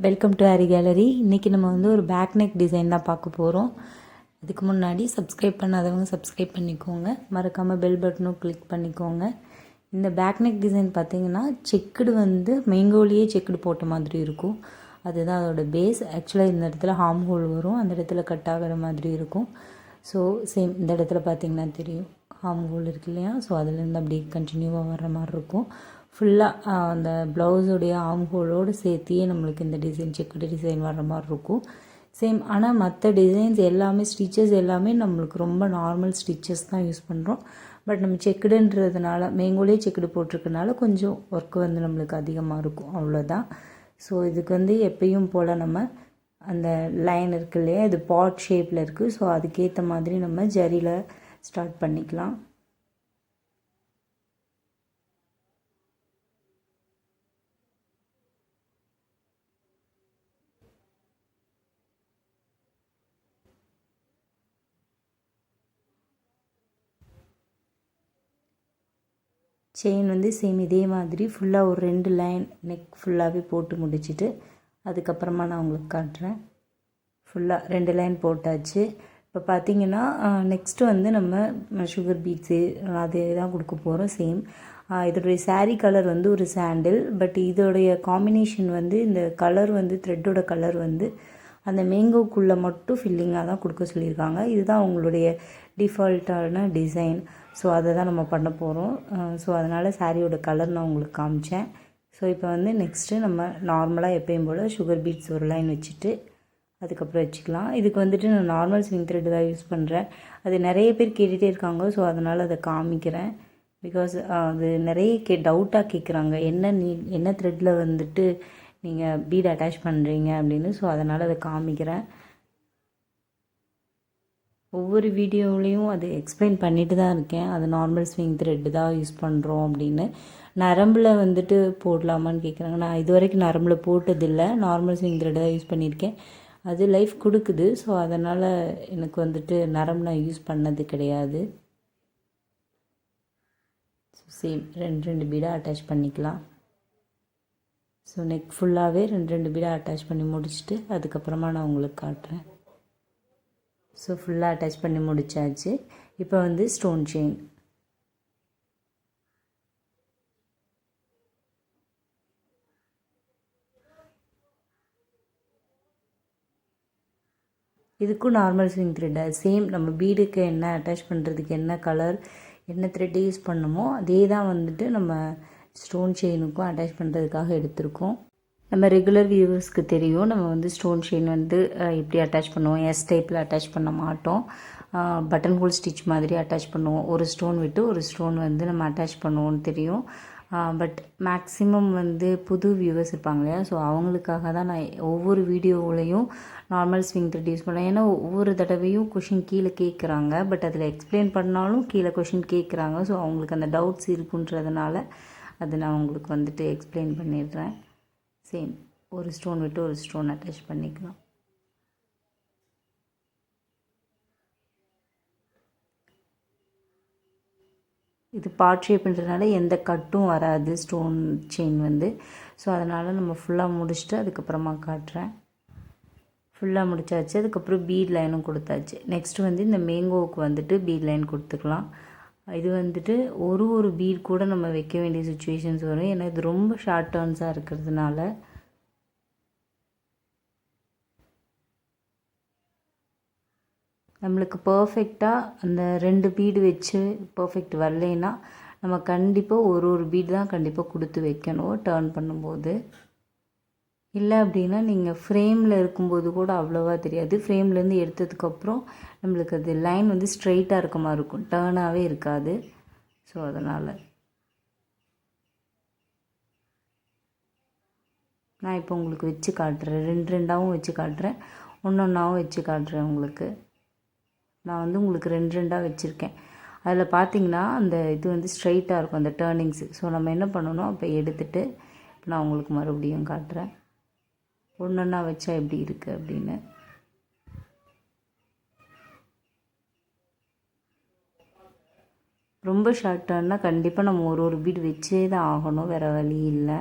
Welcome to aari gallery. இன்றைக்கி நம்ம வந்து ஒரு பேக் நெக் டிசைன் தான் பார்க்க போகிறோம். இதுக்கு முன்னாடி சப்ஸ்கிரைப் பண்ணாதவங்க சப்ஸ்கிரைப் பண்ணிக்கோங்க, மறக்காமல் பெல் பட்டனும் கிளிக் பண்ணிக்கோங்க. இந்த பேக் நெக் டிசைன் பார்த்திங்கன்னா செக்குடு வந்து மேங்கோலியே செக்குடு போட்ட மாதிரி இருக்கும். அதுதான் அதோட பேஸ். ஆக்சுவலாக இந்த இடத்துல ஹார்ம் ஹோல் வரும், அந்த இடத்துல கட் ஆகிற மாதிரி இருக்கும். ஸோ சேம் இந்த இடத்துல பார்த்திங்கன்னா தெரியும் ஹார்ம் ஹோல் இருக்கு இல்லையா. ஸோ அதுலேருந்து அப்படியே கண்டினியூவாக வர்ற மாதிரி இருக்கும். ஃபுல்லாக அந்த ப்ளவுஸுடைய ஆர்ம் ஹோலோடு சேர்த்தியே நம்மளுக்கு இந்த டிசைன் செக்குடு டிசைன் வர்ற மாதிரி இருக்கும். சேம். ஆனால் மற்ற டிசைன்ஸ் எல்லாமே ஸ்டிச்சஸ் எல்லாமே நம்மளுக்கு ரொம்ப நார்மல் ஸ்டிச்சஸ் தான் யூஸ் பண்ணுறோம். பட் நம்ம செக்குடுன்றதுனால மேங்கோலே செக்குடு போட்டிருக்கனால கொஞ்சம் ஒர்க் வந்து நம்மளுக்கு அதிகமாக இருக்கும், அவ்வளோதான். ஸோ இதுக்கு வந்து எப்பயும் போல் நம்ம அந்த லைன் இருக்கு இல்லையா, இது பாட் ஷேப்பில் இருக்குது. ஸோ அதுக்கேற்ற மாதிரி நம்ம ஜரியில் ஸ்டார்ட் பண்ணிக்கலாம். செயின் வந்து சேம் இதே மாதிரி ஃபுல்லாக ஒரு 2 லைன் நெக் ஃபுல்லாகவே போட்டு முடிச்சுட்டு அதுக்கப்புறமா நான் உங்களுக்கு காட்டுறேன். ஃபுல்லாக 2 லைன் போட்டாச்சு. இப்போ பார்த்திங்கன்னா நெக்ஸ்ட்டு வந்து நம்ம சுகர் பீட்ஸு அதே தான் கொடுக்க போகிறோம். சேம். இதோடைய சாரீ கலர் வந்து ஒரு சாண்டில். பட் இதோடைய காம்பினேஷன் வந்து இந்த கலர் வந்து த்ரெட்டோட கலர் வந்து அந்த மேங்கோக்குள்ளே மட்டும் ஃபில்லிங்காக தான் கொடுக்க சொல்லியிருக்காங்க. இதுதான் அவங்களுடைய டிஃபால்ட்டான டிசைன். ஸோ அதை தான் நம்ம பண்ண போகிறோம். ஸோ அதனால் சாரியோட கலர் நான் உங்களுக்கு காமிச்சேன். ஸோ இப்போ வந்து நெக்ஸ்ட்டு நம்ம நார்மலாக எப்பயும் போல் சுகர் பீட்ஸ் ஒரு லைன் வச்சுட்டு அதுக்கப்புறம் வச்சுக்கலாம். இதுக்கு வந்துட்டு நான் நார்மல் ஸ்விங் த்ரெட்டு தான் யூஸ் பண்ணுறேன். அது நிறைய பேர் கேட்டுகிட்டே இருக்காங்க. ஸோ அதனால் அதை காமிக்கிறேன். பிகாஸ் அது நிறைய டவுட்டாக கேட்குறாங்க, என்ன த்ரெட்டில் வந்துட்டு நீங்கள் பீட் அட்டாச் பண்ணுறீங்க அப்படின்னு. ஸோ அதனால் அதை காமிக்கிறேன். ஒவ்வொரு வீடியோவிலையும் அது எக்ஸ்பிளைன் பண்ணிட்டு தான் இருக்கேன். அது நார்மல் ஸ்விங் த்ரெட்டு தான் யூஸ் பண்ணுறோம் அப்படின்னு. நரம்பில் வந்துட்டு போடலாமான்னு கேட்குறாங்க. நான் இது வரைக்கும் நரம்பில் போட்டதில்லை, நார்மல் ஸ்விங் த்ரெட்டு தான் யூஸ் பண்ணியிருக்கேன். அது லைஃப் கொடுக்குது. ஸோ அதனால் எனக்கு வந்துட்டு நரம்பு நான் யூஸ் பண்ணது கிடையாது. ஸோ சேம் 2 பீடாக அட்டாச் பண்ணிக்கலாம். ஸோ நெக் ஃபுல்லாகவே 2 பீடாக அட்டாச் பண்ணி முடிச்சுட்டு அதுக்கப்புறமா நான் உங்களுக்கு காட்டுறேன். ஸோ ஃபுல்லாக அட்டாச் பண்ணி முடித்தாச்சு. இப்போ வந்து ஸ்டோன் செயின். இதுக்கும் நார்மல் ஸ்விங் த்ரெட்டை சேம் நம்ம பீடுக்கு என்ன அட்டாச் பண்ணுறதுக்கு என்ன கலர் என்ன த்ரெட்டு யூஸ் பண்ணணுமோ அதே தான் வந்துட்டு நம்ம ஸ்டோன் செயினுக்கும் அட்டாச் பண்ணுறதுக்காக எடுத்திருக்கோம். நம்ம ரெகுலர் வியூவர்ஸ்க்கு தெரியும், நம்ம வந்து ஸ்டோன் செயின் வந்து எப்படி அட்டாச் பண்ணுவோம். எஸ் டைப்பில் அட்டாச் பண்ண மாட்டோம், பட்டன் ஹோல் ஸ்டிச் மாதிரி அட்டாச் பண்ணுவோம். ஒரு ஸ்டோன் விட்டு ஒரு ஸ்டோன் வந்து நம்ம அட்டாச் பண்ணுவோம்னு தெரியும். பட் மேக்ஸிமம் வந்து புது வியூவர்ஸ் இருப்பாங்க இல்லையா. ஸோ அவங்களுக்காக தான் நான் ஒவ்வொரு வீடியோவிலையும் நார்மல் ஸ்விங் த்ரெட் யூஸ் பண்ணுவேன். ஏன்னா ஒவ்வொரு தடவையும் கொஷின் கீழே கேட்குறாங்க. பட் அதில் எக்ஸ்பிளைன் பண்ணாலும் கீழே கொஷின் கேட்குறாங்க. ஸோ அவங்களுக்கு அந்த டவுட்ஸ் இருக்குன்றதுனால அது நான் உங்களுக்கு வந்துட்டு எக்ஸ்பிளைன் பண்ணிடுறேன். சேம் ஒரு ஸ்டோன் விட்டு ஒரு ஸ்டோன் அட்டாச் பண்ணிக்கலாம். இது பார்ட் ஷேப்ன்றதுனால எந்த கட்டும் வராது ஸ்டோன் செயின் வந்து. ஸோ அதனால் நம்ம ஃபுல்லாக முடிச்சுட்டு அதுக்கப்புறமா காட்டுறேன். ஃபுல்லாக முடிச்சாச்சு. அதுக்கப்புறம் பீட் லைனும் கொடுத்தாச்சு. நெக்ஸ்ட்டு வந்து இந்த மேங்கோவுக்கு வந்துட்டு பீட் லைன் கொடுத்துக்கலாம். இது வந்துட்டு ஒரு பீட் கூட நம்ம வைக்க வேண்டிய சுச்சுவேஷன்ஸ் வரும். ஏன்னா இது ரொம்ப ஷார்ட் டர்ன்ஸாக இருக்கிறதுனால. நம்மளுக்கு பர்ஃபெக்டாக அந்த 2 பீடு வச்சு பர்ஃபெக்ட் வரலைன்னா நம்ம கண்டிப்பாக ஒரு பீடு தான் கண்டிப்பாக கொடுத்து வைக்கணும் டர்ன் பண்ணும்போது. இல்லை அப்படின்னா நீங்கள் ஃப்ரேமில் இருக்கும்போது கூட அவ்வளோவா தெரியாது. ஃப்ரேம்லேருந்து எடுத்ததுக்கப்புறம் நம்மளுக்கு அது லைன் வந்து ஸ்ட்ரைட்டாக இருக்க மாதிரி இருக்கும், டர்னாகவே இருக்காது. ஸோ அதனால் நான் இப்போ உங்களுக்கு வச்சு காட்டுறேன். 2 வச்சு காட்டுறேன், ஒன்றொன்றாவும் வச்சு காட்டுறேன் உங்களுக்கு. நான் வந்து உங்களுக்கு 2 வச்சுருக்கேன். அதில் பார்த்திங்கன்னா அந்த இது வந்து ஸ்ட்ரைட்டாக இருக்கும் அந்த டேர்னிங்ஸு. ஸோ நம்ம என்ன பண்ணணும், அப்போ எடுத்துகிட்டு நான் உங்களுக்கு மறுபடியும் காட்டுறேன் ஒன்றொன்றா வச்சா எப்படி இருக்குது அப்படின்னு. ரொம்ப ஷார்ட் டர்னால் கண்டிப்பாக நம்ம ஒரு பீட் வச்சே தான் ஆகணும், வேறு வழி இல்லை.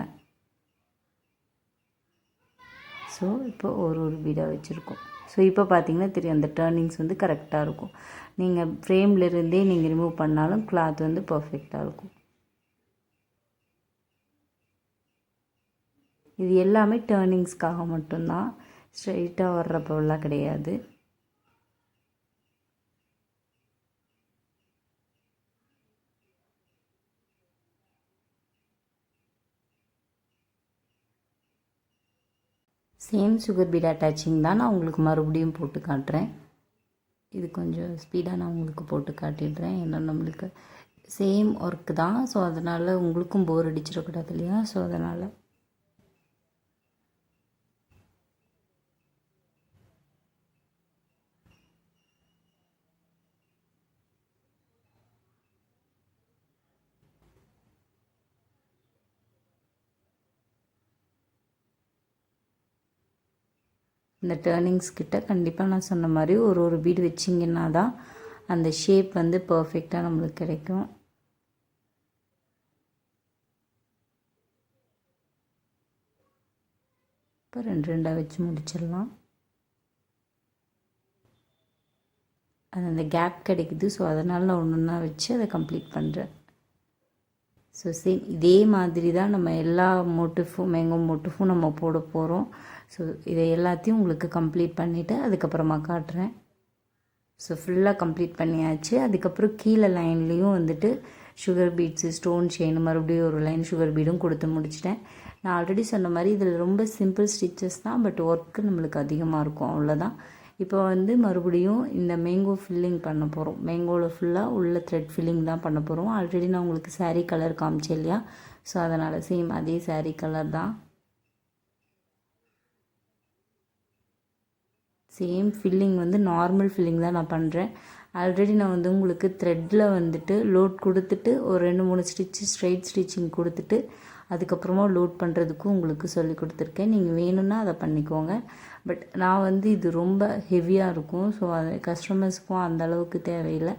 ஸோ இப்போ ஒரு பீடாக வச்சுருக்கோம். ஸோ இப்போ பார்த்திங்கன்னா தெரியும் அந்த டர்னிங்ஸ் வந்து கரெக்டாக இருக்கும். நீங்கள் ஃப்ரேமில் இருந்தே நீங்கள் ரிமூவ் பண்ணாலும் கிளாத் வந்து பர்ஃபெக்டாக இருக்கும். இது எல்லாமே டர்னிங்ஸ்க்காக மட்டும்தான், ஸ்ட்ரைட்டாக வர்றப்போலாம் கிடையாது. சேம் சுகர் பீட் அட்டாச்சிங் தான் நான் உங்களுக்கு மறுபடியும் போட்டு காட்டுறேன். இது கொஞ்சம் ஸ்பீடாக நான் உங்களுக்கு போட்டு காட்டிடுறேன். ஏன்னா நம்மளுக்கு சேம் ஒர்க்கு தான். ஸோ அதனால் உங்களுக்கும் போர் அடிச்சிடக்கூடாது இல்லையா? ஸோ அதனால் இந்த டர்னிங்ஸ் கிட்ட கண்டிப்பாக நான் சொன்ன மாதிரி ஒரு பீடு வச்சிங்கன்னா தான் அந்த ஷேப் வந்து பர்ஃபெக்டாக நம்மளுக்கு கிடைக்கும். இப்போ 2 வச்சு முடிச்சிடலாம். அது அந்த கேப் கிடைக்குது. ஸோ அதனால் நான் ஒன்று வச்சு அதை கம்ப்ளீட் பண்ணுறேன். ஸோ சேம் இதே மாதிரி தான் நம்ம எல்லா மோட்டிஃபும் மேங்கோ மோட்டிஃபும் நம்ம போட போகிறோம். ஸோ இதை எல்லாத்தையும் உங்களுக்கு கம்ப்ளீட் பண்ணிவிட்டு அதுக்கப்புறமா காட்டுறேன். ஸோ ஃபுல்லாக கம்ப்ளீட் பண்ணியாச்சு. அதுக்கப்புறம் கீழே லைன்லேயும் வந்துட்டு சுகர் பீட்ஸு, ஸ்டோன் செயின், மறுபடியும் ஒரு லைன் சுகர் பீடும் கொடுத்து முடிச்சிட்டேன். நான் ஆல்ரெடி சொன்ன மாதிரி இதில் ரொம்ப சிம்பிள் ஸ்டிச்சஸ் தான், பட் ஒர்க்கு நம்மளுக்கு அதிகமாக இருக்கும், அவ்வளோதான். இப்போ வந்து மறுபடியும் இந்த மேங்கோ ஃபில்லிங் பண்ண போகிறோம். மேங்கோவில் ஃபுல்லாக உள்ள த்ரெட் ஃபில்லிங் தான் பண்ண போகிறோம். ஆல்ரெடி நான் உங்களுக்கு சாரீ கலர் காமிச்சேன் இல்லையா? ஸோ அதனால் சேம் அதே சாரீ கலர் தான். சேம் ஃபில்லிங் வந்து நார்மல் ஃபில்லிங் தான் நான் பண்ணுறேன். ஆல்ரெடி நான் வந்து உங்களுக்கு த்ரெட்டில் வந்துட்டு லோட் கொடுத்துட்டு ஒரு 2-3 ஸ்டிச்சு ஸ்ட்ரைட் ஸ்டிச்சிங் கொடுத்துட்டு அதுக்கப்புறமா லோட் பண்ணுறதுக்கும் உங்களுக்கு சொல்லி கொடுத்துருக்கேன். நீங்கள் வேணும்னா அதை பண்ணிக்கோங்க. பட் நான் வந்து இது ரொம்ப ஹெவியாக இருக்கும். ஸோ அது கஸ்டமர்ஸுக்கும் அந்த அளவுக்கு தேவையில்லை.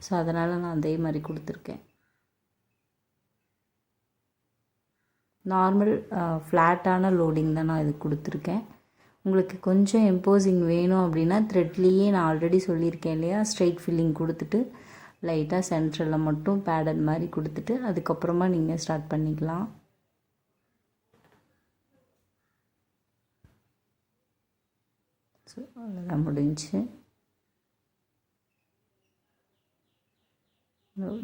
ஸோ அதனால் நான் அதே மாதிரி கொடுத்துருக்கேன். நார்மல் ஃப்ளாட்டான லோடிங் தான் நான் இது கொடுத்துருக்கேன். உங்களுக்கு கொஞ்சம் எம்போசிங் வேணும் அப்படின்னா த்ரெட்லேயே நான் ஆல்ரெடி சொல்லியிருக்கேன் இல்லையா, ஸ்ட்ரைட் ஃபில்லிங் கொடுத்துட்டு லைட்டாக சென்டரில் மட்டும் பேடட் மாதிரி கொடுத்துட்டு அதுக்கப்புறமா நீங்கள் ஸ்டார்ட் பண்ணிக்கலாம். ஸோ அதெல்லாம் முடிஞ்சு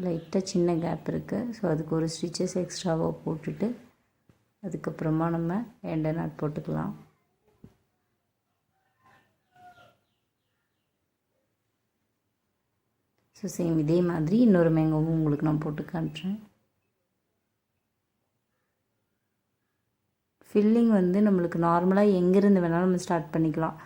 லைட்டாக சின்ன கேப் இருக்குது. ஸோ அதுக்கு ஒரு ஸ்டிச்சஸ் எக்ஸ்ட்ராவாக போட்டுட்டு அதுக்கப்புறமா நம்ம எண்டை நாட் போட்டுக்கலாம். ஸோ சேம் இதே மாதிரி இன்னொரு மேங்கோவும் உங்களுக்கு நான் போட்டு காட்டுறேன். ஃபில்லிங் வந்து நம்மளுக்கு நார்மலாக எங்கேருந்து வேணாலும் நம்ம ஸ்டார்ட் பண்ணிக்கலாம்.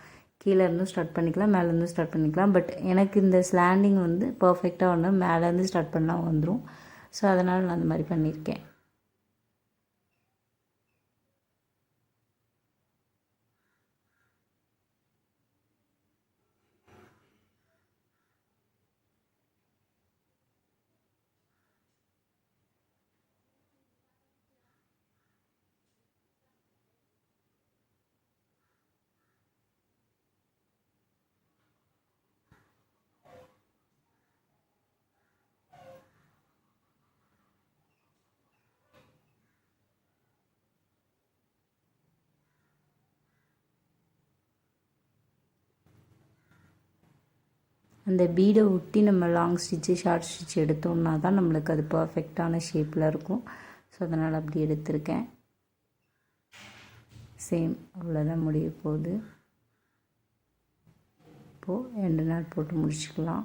கீழே இருந்தும் ஸ்டார்ட் பண்ணிக்கலாம், மேலேருந்தும் ஸ்டார்ட் பண்ணிக்கலாம். பட் எனக்கு இந்த ஸ்லாண்டிங் வந்து பர்ஃபெக்டாக ஒன்று மேலேருந்து ஸ்டார்ட் பண்ணால் வந்துடும். ஸோ அதனால் நான் அந்த மாதிரி பண்ணியிருக்கேன். அந்த பீடை ஒட்டி நம்ம லாங் ஸ்டிச்சு ஷார்ட் ஸ்டிச் எடுத்தோம்னா தான் நம்மளுக்கு அது பர்ஃபெக்டான ஷேப்பில் இருக்கும். ஸோ அதனால் அப்படி எடுத்திருக்கேன். சேம் அவ்வளோதான் முடிய போகுது. இப்போது எண்டு நாட் போட்டு முடிச்சுக்கலாம்.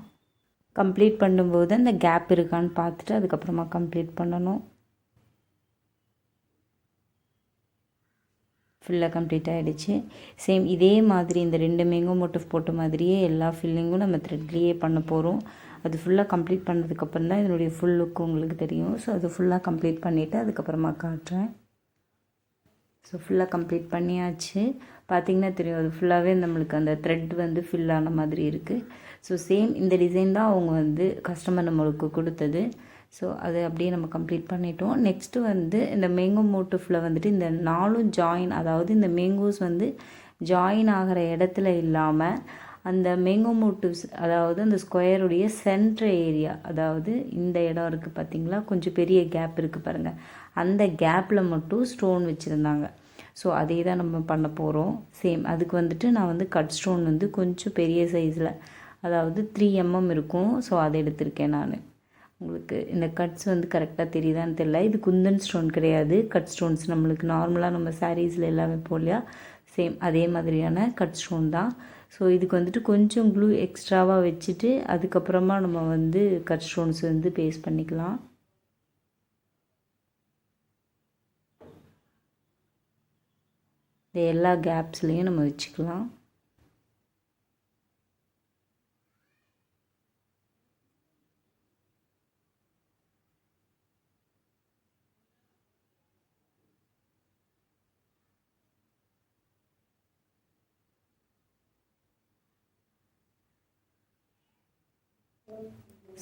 கம்ப்ளீட் பண்ணும்போது அந்த கேப் இருக்கான்னு பார்த்துட்டு அதுக்கப்புறமா கம்ப்ளீட் பண்ணணும். ஃபுல்லாக கம்ப்ளீட் ஆகிடுச்சு. சேம் இதே மாதிரி இந்த 2 மேங்கோ மோட்டிவ் போட்ட மாதிரியே எல்லா ஃபில்லிங்கும் நம்ம த்ரெட்லேயே பண்ண போகிறோம். அது ஃபுல்லாக கம்ப்ளீட் பண்ணதுக்கப்புறம் தான் இதனுடைய ஃபுல் லுக்கு உங்களுக்கு தெரியும். ஸோ அது ஃபுல்லாக கம்ப்ளீட் பண்ணிவிட்டு அதுக்கப்புறமா காட்டுறேன். ஸோ ஃபுல்லாக கம்ப்ளீட் பண்ணியாச்சு. பார்த்திங்கன்னா தெரியும், அது ஃபுல்லாகவே நம்மளுக்கு அந்த த்ரெட் வந்து ஃபில் ஆன மாதிரி இருக்குது. ஸோ சேம் இந்த டிசைன் தான் அவங்க வந்து கஸ்டமர் நம்மளுக்கு கொடுத்தது. ஸோ அது அப்படியே நம்ம கம்ப்ளீட் பண்ணிட்டோம். நெக்ஸ்ட்டு வந்து இந்த மேங்கோ மோட்டிஃபில் வந்துட்டு இந்த 4 ஜாயின், அதாவது இந்த மேங்கோஸ் வந்து ஜாயின் ஆகிற இடத்துல இல்லாமல் அந்த மேங்கோ மோட்டிவ்ஸ், அதாவது அந்த ஸ்கொயருடைய சென்ட்ரு ஏரியா, அதாவது இந்த இடம் இருக்குது பார்த்திங்களா, கொஞ்சம் பெரிய கேப் இருக்குது பாருங்கள், அந்த கேப்பில் மட்டும் ஸ்டோன் வச்சுருந்தாங்க. ஸோ அதே தான் நம்ம பண்ண போகிறோம். சேம் அதுக்கு வந்துட்டு நான் வந்து கட் ஸ்டோன் வந்து கொஞ்சம் பெரிய சைஸில், அதாவது 3 mm இருக்கும். ஸோ அதை எடுத்திருக்கேன் நான். உங்களுக்கு இந்த கட்ஸ் வந்து கரெக்டாக தெரியுதான்னு தெரியல. இது குந்தன் ஸ்டோன் கிடையாது, கட் ஸ்டோன்ஸ் நம்மளுக்கு நார்மலாக நம்ம சாரீஸில் எல்லாமே போடலையா, சேம் அதே மாதிரியான கட் ஸ்டோன் தான். ஸோ இதுக்கு வந்துட்டு கொஞ்சம் க்ளூ எக்ஸ்ட்ராவாக வச்சுட்டு அதுக்கப்புறமா நம்ம வந்து கட் ஸ்டோன்ஸ் வந்து பேஸ்ட் பண்ணிக்கலாம். இந்த எல்லா கேப்ஸ்லேயும் நம்ம வச்சுக்கலாம்.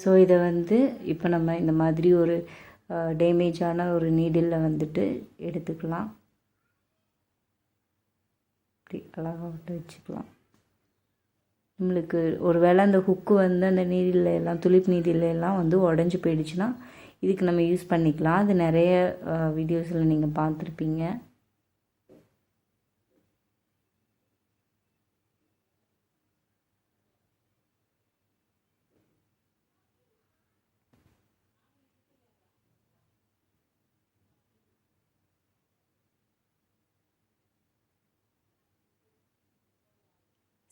ஸோ இதை வந்து இப்போ நம்ம இந்த மாதிரி ஒரு டேமேஜான ஒரு நீடிலில் வந்துட்டு எடுத்துக்கலாம். இப்படி அழகாக விட்டு வச்சுக்கலாம். நம்மளுக்கு ஒரு வேளை அந்த ஹுக்கு வந்து அந்த நீடில் எல்லாம் துளிப் நீடில் எல்லாம் வந்து உடஞ்சி போயிடுச்சுன்னா இதுக்கு நம்ம யூஸ் பண்ணிக்கலாம். அது நிறைய வீடியோஸில் நீங்கள் பார்த்துருப்பீங்க.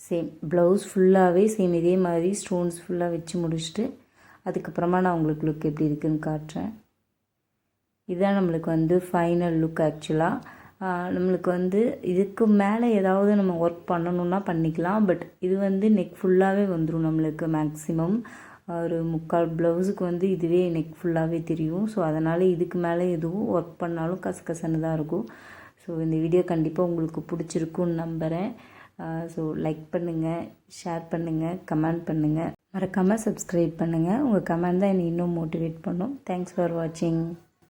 சேம் ப்ளவுஸ் ஃபுல்லாகவே சேம் இதே மாதிரி ஸ்டோன்ஸ் ஃபுல்லாக வச்சு முடிச்சுட்டு அதுக்கப்புறமா நான் உங்களுக்கு லுக் எப்படி இருக்குதுன்னு காட்டுறேன். இதுதான் நம்மளுக்கு வந்து ஃபைனல் லுக். ஆக்சுவலாக நம்மளுக்கு வந்து இதுக்கு மேலே ஏதாவது நம்ம ஒர்க் பண்ணணுன்னா பண்ணிக்கலாம். பட் இது வந்து நெக் ஃபுல்லாகவே வந்துடும் நம்மளுக்கு. மேக்ஸிமம் ஒரு 3/4 ப்ளவுஸுக்கு வந்து இதுவே நெக் ஃபுல்லாகவே தெரியும். ஸோ அதனால் இதுக்கு மேலே எதுவும் ஒர்க் பண்ணாலும் கசகசன்னு தான் இருக்கும். ஸோ இந்த வீடியோ கண்டிப்பாக உங்களுக்கு பிடிச்சிருக்குன்னு நம்புகிறேன். ஸோ லைக் பண்ணுங்கள், ஷேர் பண்ணுங்கள், கமெண்ட் பண்ணுங்கள், மறக்காமல் சப்ஸ்கிரைப் பண்ணுங்கள். உங்கள் கமெண்ட் தான் என்னை இன்னும் மோட்டிவேட் பண்ணும். தேங்க்ஸ் ஃபார் வாட்சிங்.